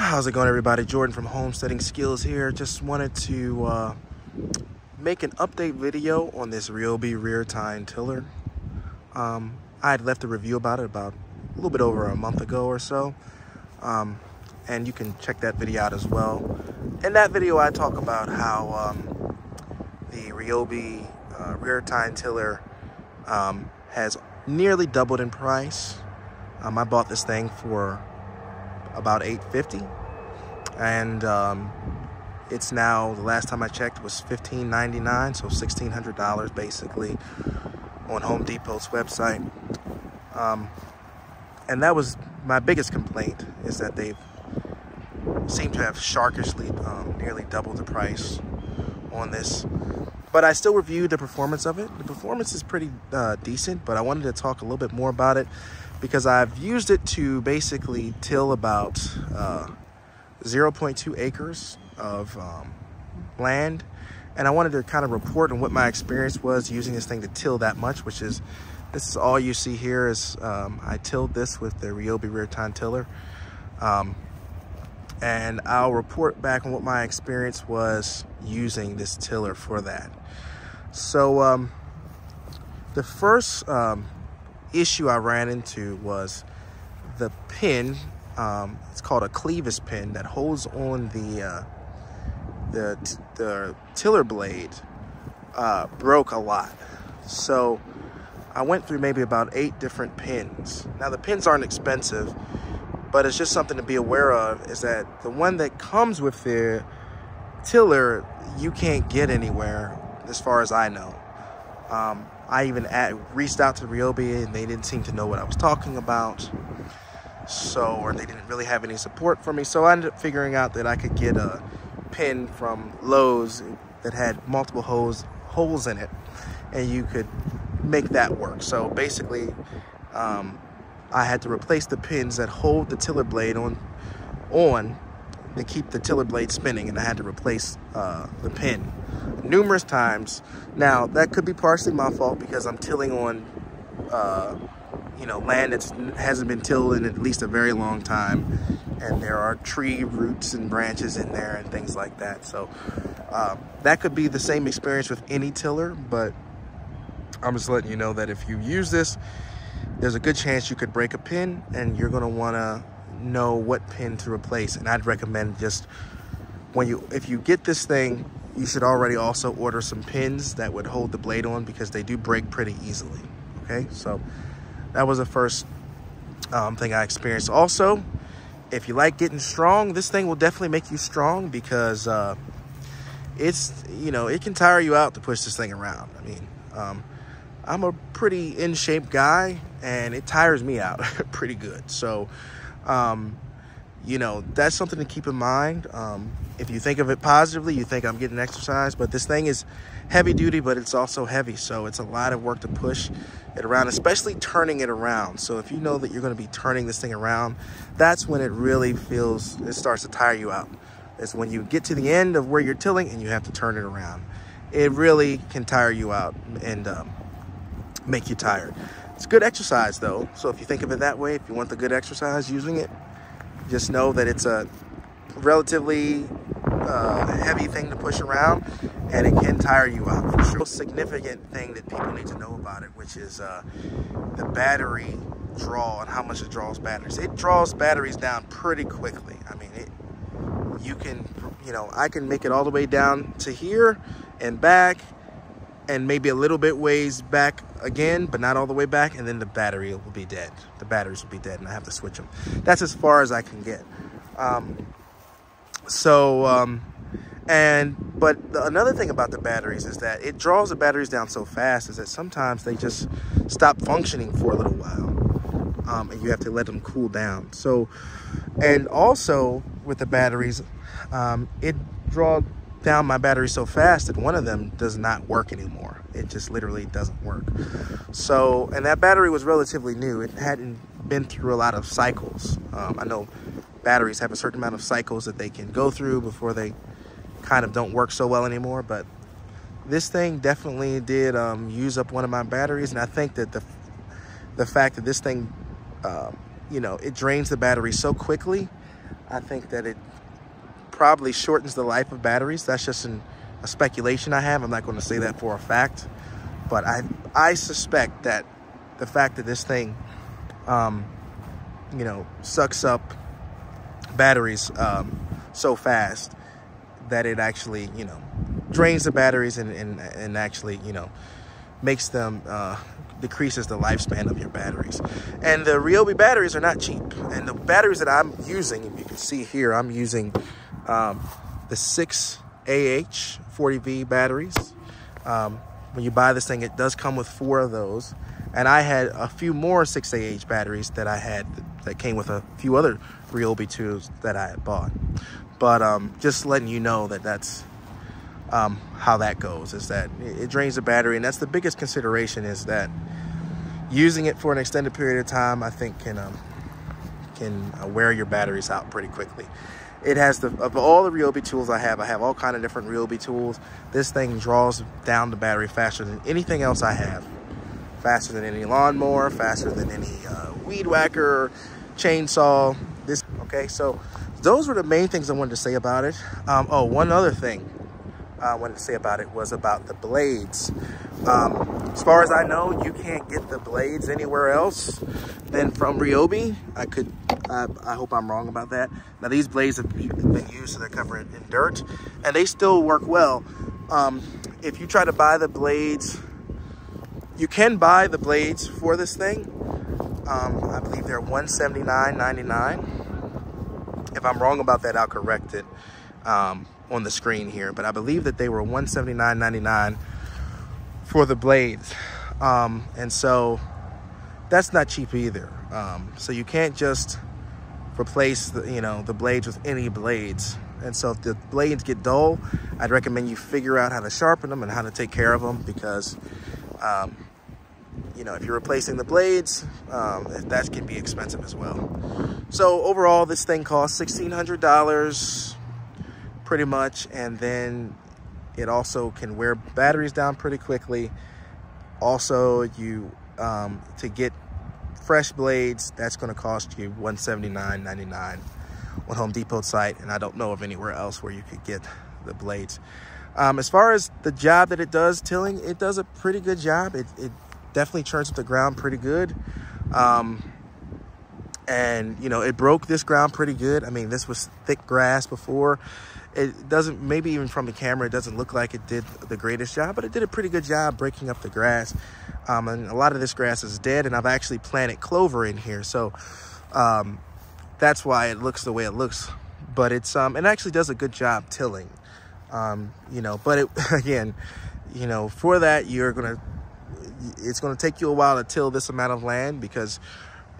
How's it going, everybody? Jordan from Homesteading Skills here. Just wanted to make an update video on this Ryobi rear tine tiller. I had left a review about it about a little bit over a month ago or so, and you can check that video out as well. In that video, I talk about how the Ryobi rear tine tiller has nearly doubled in price. I bought this thing for about $850, and it's now, the last time I checked, was $1,599, so $1,600 basically on Home Depot's website. And that was my biggest complaint, is that they seem to have sharkishly nearly doubled the price on this. But I still reviewed the performance of it. The performance is pretty decent, but I wanted to talk a little bit more about it because I've used it to basically till about 0.2 acres of land. And I wanted to kind of report on what my experience was using this thing to till that much, which is, this is all you see here is I tilled this with the Ryobi rear tine tiller. And I'll report back on what my experience was using this tiller for that. So the first issue I ran into was the pin. It's called a clevis pin that holds on the tiller blade. Broke a lot. So I went through maybe about 8 different pins. Now the pins aren't expensive, but it's just something to be aware of, is that the one that comes with the tiller, you can't get anywhere as far as I know. I even reached out to Ryobi and they didn't seem to know what I was talking about. So, or they didn't really have any support for me. So I ended up figuring out that I could get a pin from Lowe's that had multiple holes in it, and you could make that work. So basically, I had to replace the pins that hold the tiller blade on to keep the tiller blade spinning, and I had to replace the pin numerous times. Now that could be partially my fault because I'm tilling on land that hasn't been tilled in at least a very long time, and there are tree roots and branches in there and things like that. So that could be the same experience with any tiller, but I'm just letting you know that if you use this, there's a good chance you could break a pin, and you're gonna wanna know what pin to replace. And I'd recommend just if you get this thing, you should already also order some pins that would hold the blade on, because they do break pretty easily. Okay, so that was the first thing I experienced. Also, if you like getting strong, this thing will definitely make you strong, because it's, it can tire you out to push this thing around. I mean, I'm a pretty in shape guy, and it tires me out pretty good. So, that's something to keep in mind. If you think of it positively, you think I'm getting exercise, but this thing is heavy duty, but it's also heavy. So it's a lot of work to push it around, especially turning it around. So if you know that you're going to be turning this thing around, that's when it really it starts to tire you out. It's when you get to the end of where you're tilling and you have to turn it around. It really can tire you out and make you tired. It's good exercise though. So if you think of it that way, if you want the good exercise using it, just know that it's a relatively heavy thing to push around, and it can tire you out. For sure. The most significant thing that people need to know about it, which is the battery draw and how much it draws batteries. It draws batteries down pretty quickly. I mean, I can make it all the way down to here and back, and maybe a little bit ways back again, but not all the way back, and then the battery will be dead. The batteries will be dead, and I have to switch them. That's as far as I can get. But another thing about the batteries is that it draws the batteries down so fast is that sometimes they just stop functioning for a little while, and you have to let them cool down. So, and also with the batteries, it draws down my battery so fast that one of them does not work anymore. It just literally doesn't work. So, and that battery was relatively new. It hadn't been through a lot of cycles. I know batteries have a certain amount of cycles that they can go through before they kind of don't work so well anymore, but this thing definitely did use up one of my batteries. And I think that the fact that this thing it drains the battery so quickly I think that it probably shortens the life of batteries. That's just a speculation I have. I'm not going to say that for a fact, but I suspect that the fact that this thing, you know, sucks up batteries so fast that it actually, you know, drains the batteries and actually, you know, makes them, decreases the lifespan of your batteries. And the Ryobi batteries are not cheap. And the batteries that I'm using, if you can see here, I'm using the 6AH 40V batteries. When you buy this thing, it does come with 4 of those. And I had a few more 6AH batteries that I had that came with a few other Ryobi tools that I had bought. But just letting you know that that's how that goes, is that it drains the battery. And that's the biggest consideration, is that using it for an extended period of time, I think can wear your batteries out pretty quickly. It has of all the Ryobi tools I have all kind of different Ryobi tools. This thing draws down the battery faster than anything else I have. Faster than any lawnmower, faster than any weed whacker, chainsaw. Okay, so those were the main things I wanted to say about it. Oh, one other thing I wanted to say about it was about the blades. As far as I know, you can't get the blades anywhere else than from Ryobi. I hope I'm wrong about that. Now, these blades have been used, so they're covered in dirt, and they still work well. If you try to buy the blades, you can buy the blades for this thing. I believe they're $179.99. If I'm wrong about that, I'll correct it on the screen here. But I believe that they were $179.99 for the blades. And so that's not cheap either. So you can't just replace the blades with any blades. And so if the blades get dull, I'd recommend you figure out how to sharpen them and how to take care of them, because if you're replacing the blades, that can be expensive as well. So overall, this thing costs $1,600 pretty much, and then it also can wear batteries down pretty quickly. Also, to get fresh blades, that's going to cost you $179.99 on Home Depot site, and I don't know of anywhere else where you could get the blades. As far as the job that it does tilling, it does a pretty good job. It definitely churns up the ground pretty good. And it broke this ground pretty good. I mean, this was thick grass before. It doesn't, maybe even from the camera, it doesn't look like it did the greatest job, but it did a pretty good job breaking up the grass. And a lot of this grass is dead, and I've actually planted clover in here. So that's why it looks the way it looks. But it actually does a good job tilling. But again, for that, it's going to take you a while to till this amount of land, because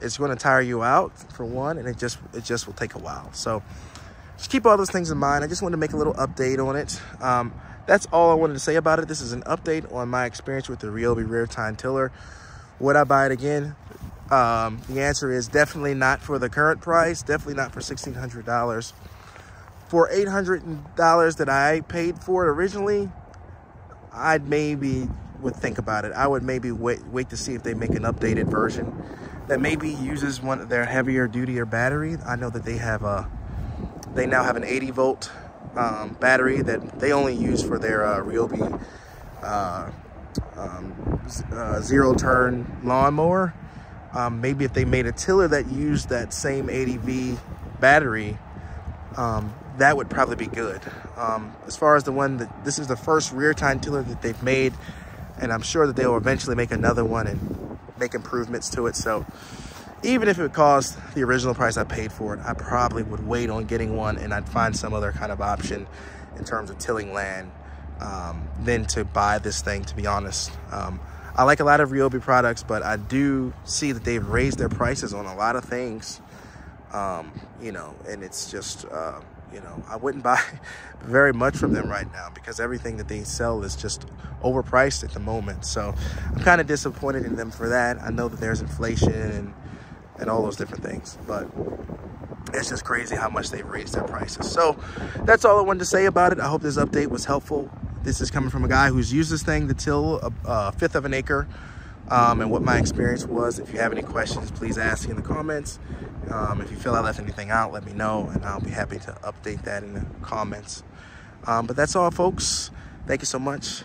it's going to tire you out, for one, and it just will take a while. So just keep all those things in mind. I just wanted to make a little update on it. That's all I wanted to say about it. This is an update on my experience with the Ryobi Rear Tine Tiller. Would I buy it again? The answer is definitely not for the current price. Definitely not for $1,600. For $800 that I paid for it originally, I'd maybe would think about it. I would maybe wait to see if they make an updated version that maybe uses one of their heavier dutier battery. I know that they now have an 80 volt battery that they only use for their Ryobi zero turn lawnmower. Maybe if they made a tiller that used that same 80V battery, that would probably be good. As far as this is the first rear tine tiller that they've made, and I'm sure that they will eventually make another one and make improvements to it. So even if it cost the original price I paid for it, I probably would wait on getting one, and I'd find some other kind of option in terms of tilling land than to buy this thing, to be honest. I like a lot of Ryobi products, but I do see that they've raised their prices on a lot of things, and it's just, I wouldn't buy very much from them right now, because everything that they sell is just overpriced at the moment. So I'm kind of disappointed in them for that. I know that there's inflation and all those different things, but it's just crazy how much they've raised their prices. So that's all I wanted to say about it. I hope this update was helpful. This is coming from a guy who's used this thing to till a fifth of an acre, and what my experience was. If you have any questions, please ask in the comments, If you feel I left anything out, let me know, and I'll be happy to update that in the comments. But that's all, folks. Thank you so much.